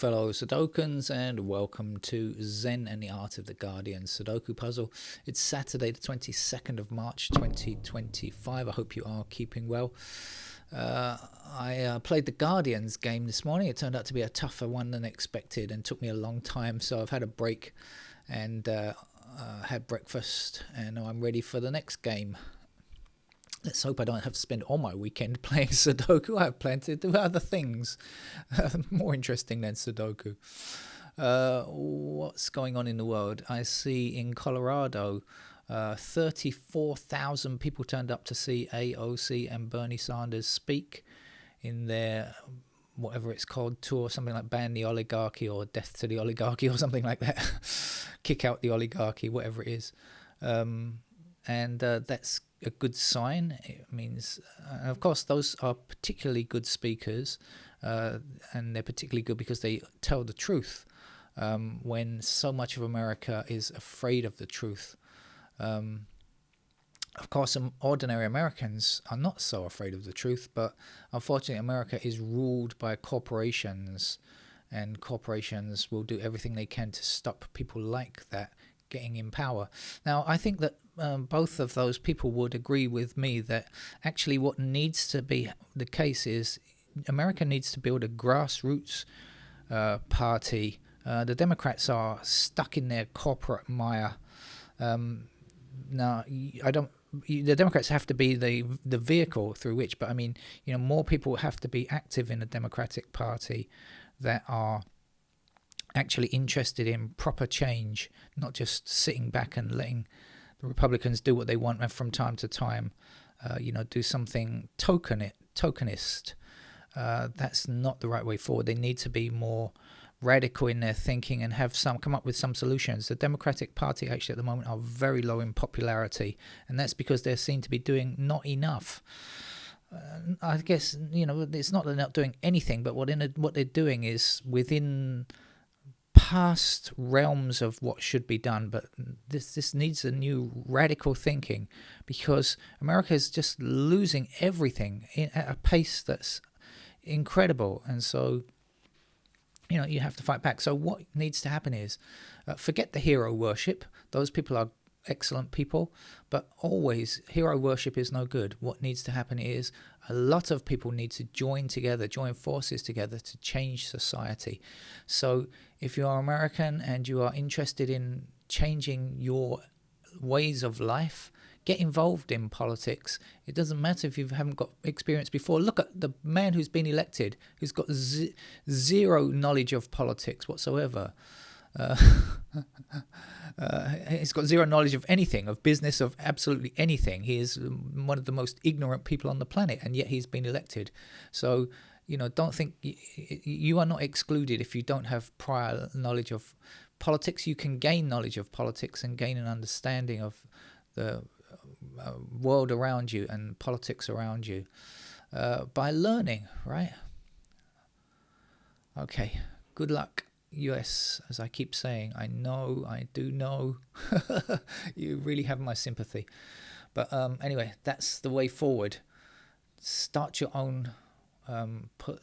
fellow Sudokans, and welcome to Zen and the Art of the Guardian Sudoku puzzle. It's Saturday the 22nd of March 2025. I hope you are keeping well. I played the Guardians game this morning. It turned out to be a tougher one than expected and took me a long time, so I've had a break and had breakfast, and now I'm ready for the next game. Let's hope I don't have to spend all my weekend playing Sudoku. I have plenty to do other things more interesting than Sudoku. What's going on in the world? I see in Colorado, 34,000 people turned up to see AOC and Bernie Sanders speak in their, whatever it's called, tour, something like Ban the Oligarchy or Death to the Oligarchy or something like that. Kick out the oligarchy, whatever it is. And that's a good sign. It means, of course, those are particularly good speakers, and they're particularly good because they tell the truth when so much of America is afraid of the truth. Of course, ordinary Americans are not so afraid of the truth, but unfortunately, America is ruled by corporations, and corporations will do everything they can to stop people like that getting in power. Now, I think that both of those people would agree with me that actually what needs to be the case is America needs to build a grassroots party. The Democrats are stuck in their corporate mire. Now, the Democrats have to be the vehicle through which, but I mean, more people have to be active in the Democratic Party that are actually interested in proper change, not just sitting back and letting the Republicans do what they want and from time to time, do something tokenist. That's not the right way forward. They need to be more radical in their thinking and come up with some solutions. The Democratic Party actually at the moment are very low in popularity, and that's because they're seen to be doing not enough. I guess it's not that they're not doing anything, but what they're doing is within past realms of what should be done. But this needs a new radical thinking, because America is just losing everything at a pace that's incredible, and so you have to fight back. So what needs to happen is forget the hero worship. Those people are excellent people, but always hero worship is no good. What needs to happen is a lot of people need to join forces together to change society. So if you are American and you are interested in changing your ways of life, get involved in politics. It doesn't matter if you haven't got experience before. Look at the man who's been elected, who's got zero knowledge of politics whatsoever. He's got zero knowledge of anything, of business, of absolutely anything. He is one of the most ignorant people on the planet, and yet he's been elected. So, don't think you are not excluded if you don't have prior knowledge of politics. You can gain knowledge of politics and gain an understanding of the world around you and politics around you by learning, right? Okay, good luck, US, as I keep saying. I do know you really have my sympathy, but anyway, that's the way forward. Start your own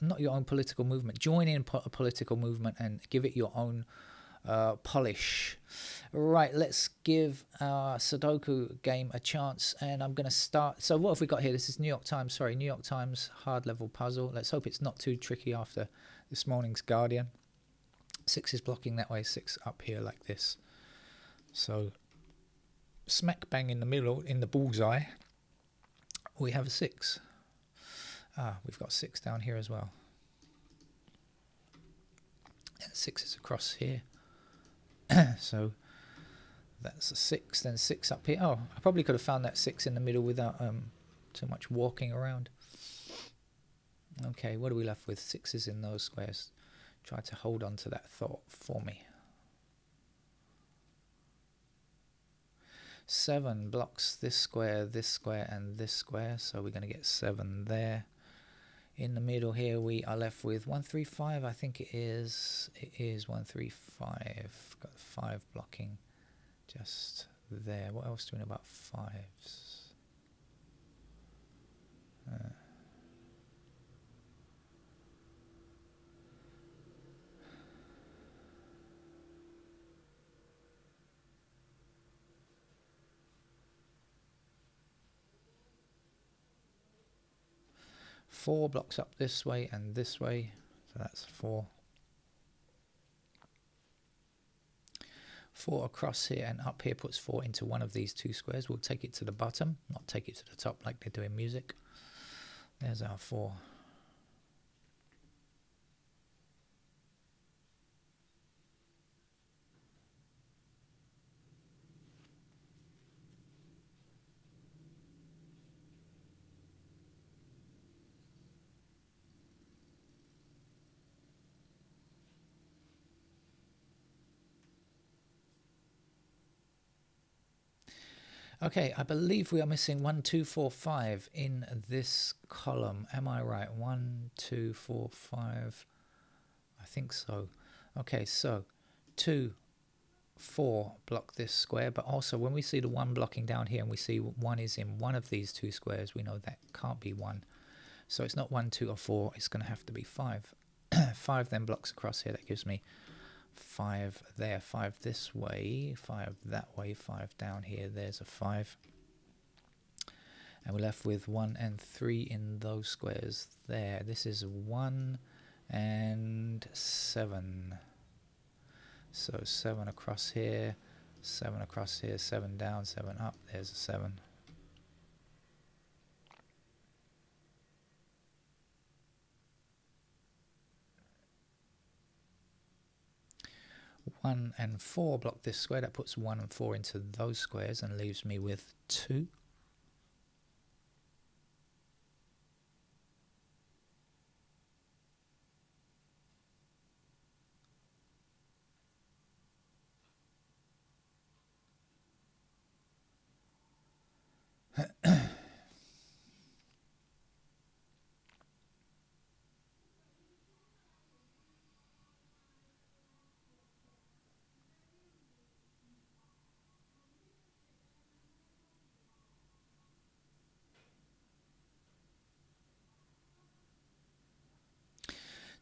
not your own political movement, join in a political movement and give it your own polish. Right, let's give our Sudoku game a chance, and I'm going to start. So what have we got here? This is New York Times hard level puzzle. Let's hope it's not too tricky after this morning's Guardian. 6 is blocking that way, 6 up here like this. So smack bang in the middle, in the bullseye, we have a 6. We've got 6 down here as well. And 6 is across here. So that's a 6, then 6 up here. Oh, I probably could have found that 6 in the middle without too much walking around. Okay, what are we left with? 6s in those squares. Try to hold on to that thought for me. 7 blocks this square, and this square, so we're going to get 7 there. In the middle here we are left with 1, 3, 5. I think it is 1, 3, 5. Got 5 blocking just there. What else do we know about 5s? 4 blocks up this way and this way, so that's 4. 4 across here and up here puts 4 into one of these 2 squares. We'll take it to the bottom, not take it to the top like they do in music. There's our 4. Okay, I believe we are missing 1, 2, 4, 5 in this column. Am I right? 1, 2, 4, 5. I think so. Okay, so 2, 4 block this square, but also when we see the 1 blocking down here and we see 1 is in one of these 2 squares, we know that can't be 1. So it's not 1, 2, or 4. It's going to have to be 5. 5 then blocks across here. That gives me 5 there, 5 this way, 5 that way, 5 down here. There's a 5. And we're left with 1 and 3 in those squares there. This is 1 and 7. So 7 across here, 7 across here, 7 down, 7 up. There's a 7. 1 and 4 block this square. That puts 1 and 4 into those squares and leaves me with 2.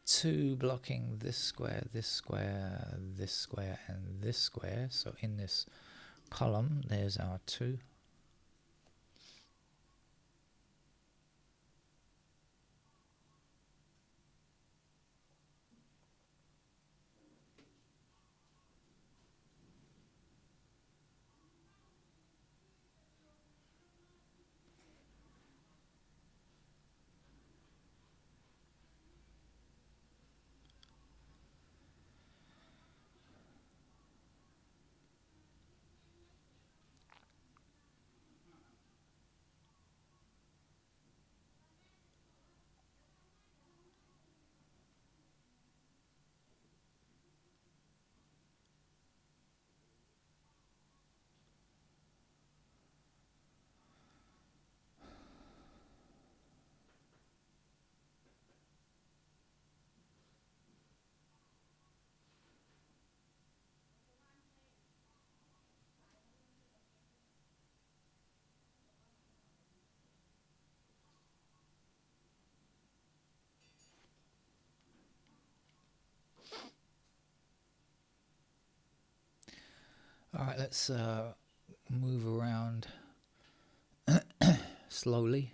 Two blocking this square, this square, this square, and this square. So in this column, there's our 2. All right, let's move around slowly.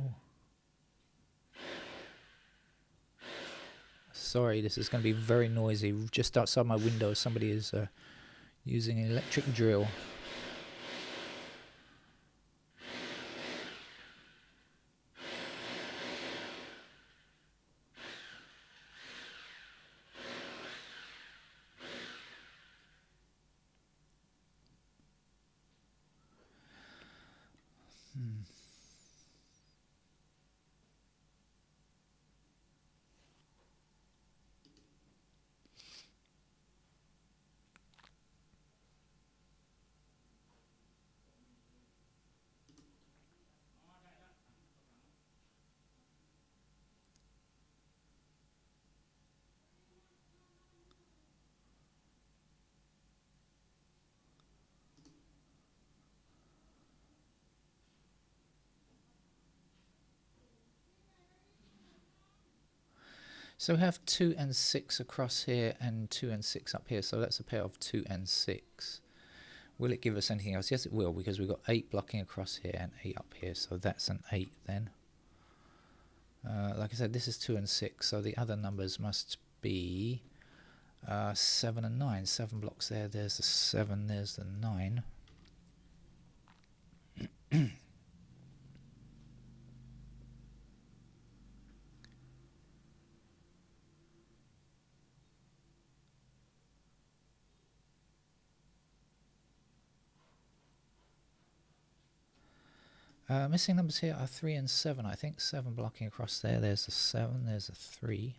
Oh. Sorry, this is going to be very noisy. Just outside my window, somebody is using an electric drill. So we have 2 and 6 across here and 2 and 6 up here. So that's a pair of 2 and 6. Will it give us anything else? Yes, it will, because we've got 8 blocking across here and 8 up here. So that's an 8 then. Like I said, this is 2 and 6. So the other numbers must be 7 and 9. 7 blocks there. There's the 7. There's the 9. Missing numbers here are 3 and 7. I think 7 blocking across there. There's a 7. There's a 3.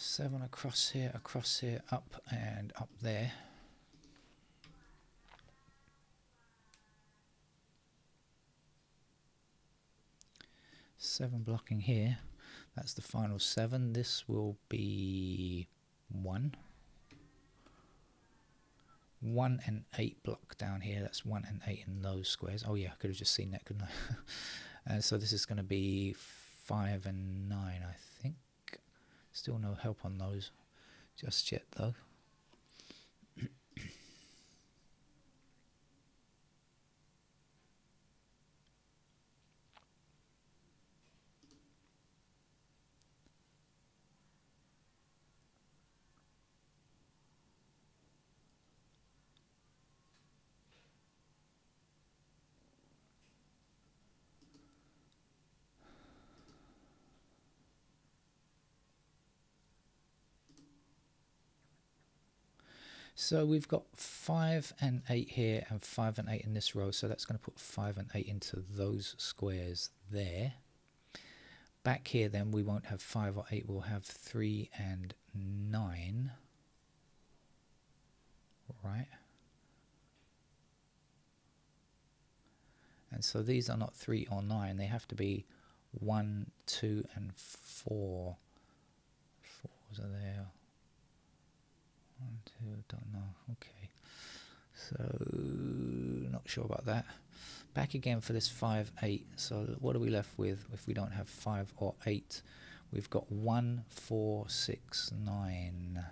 7 across here, up and up there. Seven blocking here. That's the final 7. This will be 1. 1 and 8 block down here. That's 1 and 8 in those squares. Oh yeah, I could have just seen that, couldn't I? And so this is going to be 5 and 9, I think. Still no help on those just yet, though. So we've got 5 and 8 here and 5 and 8 in this row. So that's going to put 5 and 8 into those squares there. Back here then we won't have 5 or 8. We'll have 3 and 9. Right. And so these are not 3 or 9. They have to be 1, 2 and 4. 4s are there. 1, 2, don't know. Okay. So, not sure about that. Back again for this 5, 8. So, what are we left with if we don't have 5 or 8? We've got 1, 4, 6, 9.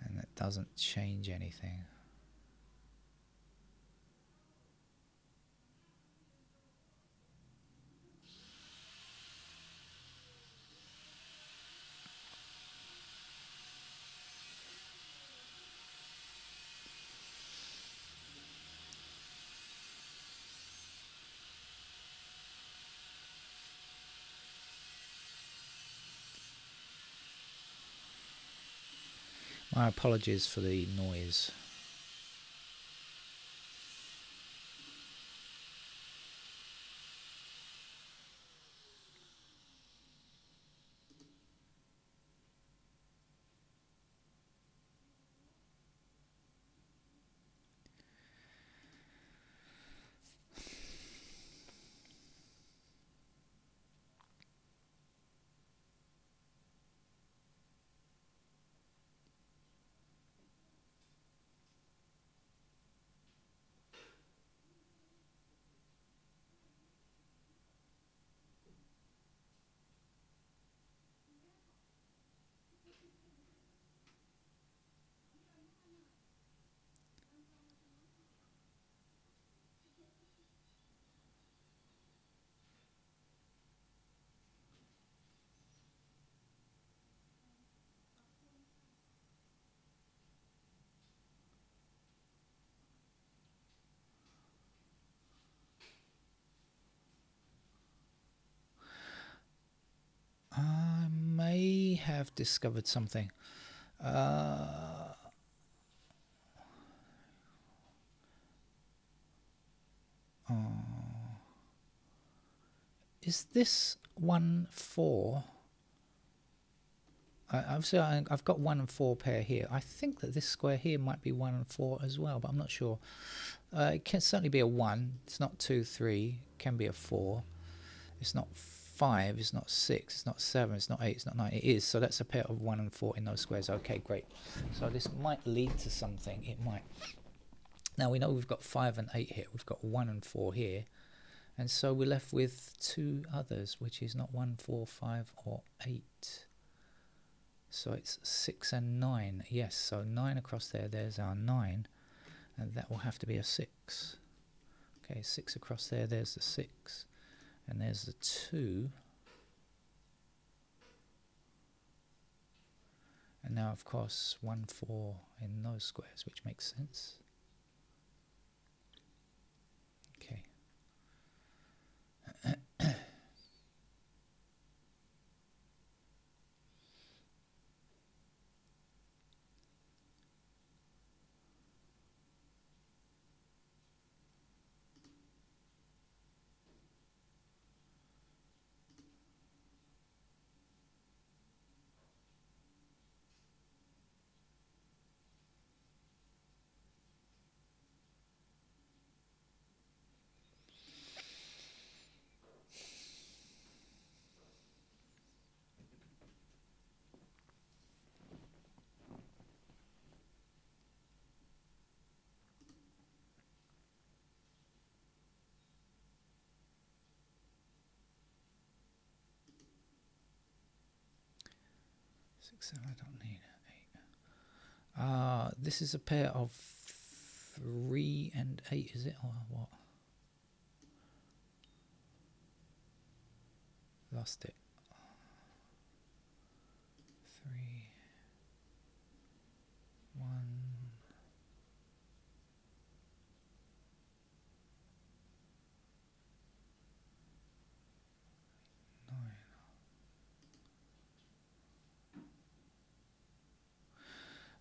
And that doesn't change anything. My apologies for the noise. have discovered something. Oh, is this 1 4? I've got 1 and 4 pair here. I think that this square here might be 1 and 4 as well, but I'm not sure. It can certainly be a 1. It's not 2, 3. It can be a 4. It's not 5. It's not 6. It's not 7. It's not 8. It's not 9. It is. So that's a pair of 1 and 4 in those squares. Okay, great. So this might lead to something. It might. Now we know we've got 5 and 8 here. We've got 1 and 4 here. And so we're left with 2 others, which is not 1, 4, 5, or 8. So it's 6 and 9. Yes, so 9 across there. There's our 9. And that will have to be a 6. Okay, 6 across there. There's the 6. And there's the 2. And now, of course, 1, 4 in those squares, which makes sense. Okay. 6, 7, I don't need 8. This is a pair of 3 and 8, is it, or what? Lost it. 3, 1,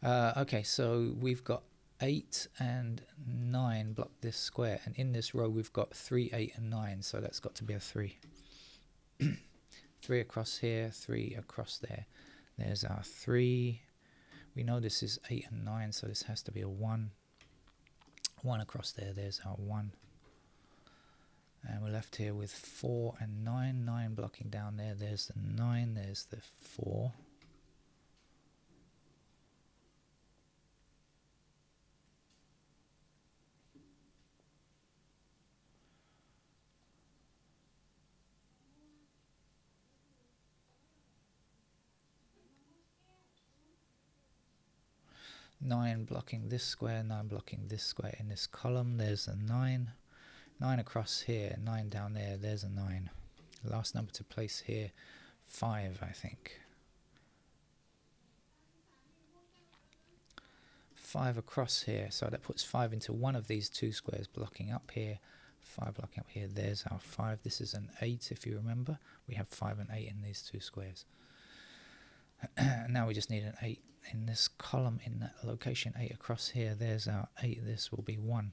9. Okay, so we've got 8 and 9 block this square, and in this row we've got 3, 8, and 9, so that's got to be a 3. 3 across here, 3 across there. There's our 3. We know this is 8 and 9, so this has to be a 1. 1 across there, there's our 1. And we're left here with 4 and 9. 9 blocking down there, there's the 9, there's the 4. Nine blocking this square, 9 blocking this square in this column. There's a 9. 9 across here, 9 down there. There's a 9. Last number to place here, 5, I think. 5 across here, so that puts 5 into one of these 2 squares, blocking up here. 5 blocking up here. There's our 5. This is an 8, if you remember. We have 5 and 8 in these 2 squares. Now we just need an 8 in this column, in that location. 8 across here, there's our 8. This will be 1.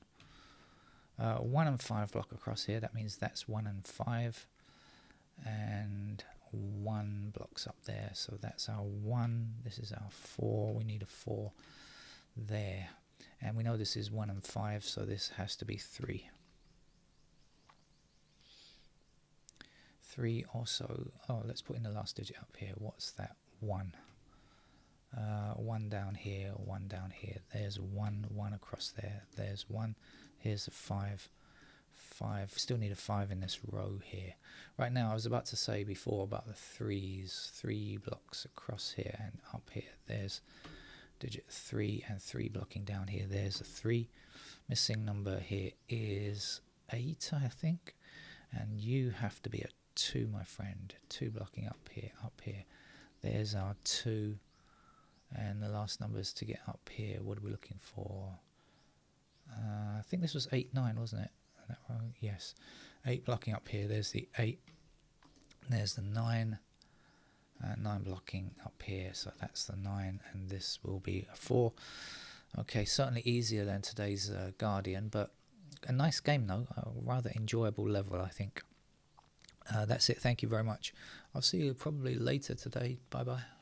1 and 5 block across here, that means that's 1 and 5. And 1 blocks up there, so that's our 1. This is our 4. We need a 4 there. And we know this is 1 and 5, so this has to be 3. 3 also. Oh, let's put in the last digit up here. What's that? 1. 1 down here, 1 down here. There's 1, 1 across there. There's 1. Here's a 5. 5. Still need a 5 in this row here. Right now, I was about to say before about the 3s. 3 blocks across here and up here. There's digit 3 and 3 blocking down here. There's a 3. Missing number here is 8, I think. And you have to be a 2, my friend. 2 blocking up here, up here. There's our 2. And the last numbers to get up here, what are we looking for? I think this was 8, 9, wasn't it? That row? Yes. 8 blocking up here. There's the 8. There's the 9. 9 blocking up here, so that's the 9, and this will be a 4. Okay, certainly easier than today's Guardian, but a nice game though, a rather enjoyable level, I think. That's it. Thank you very much. I'll see you probably later today. Bye bye.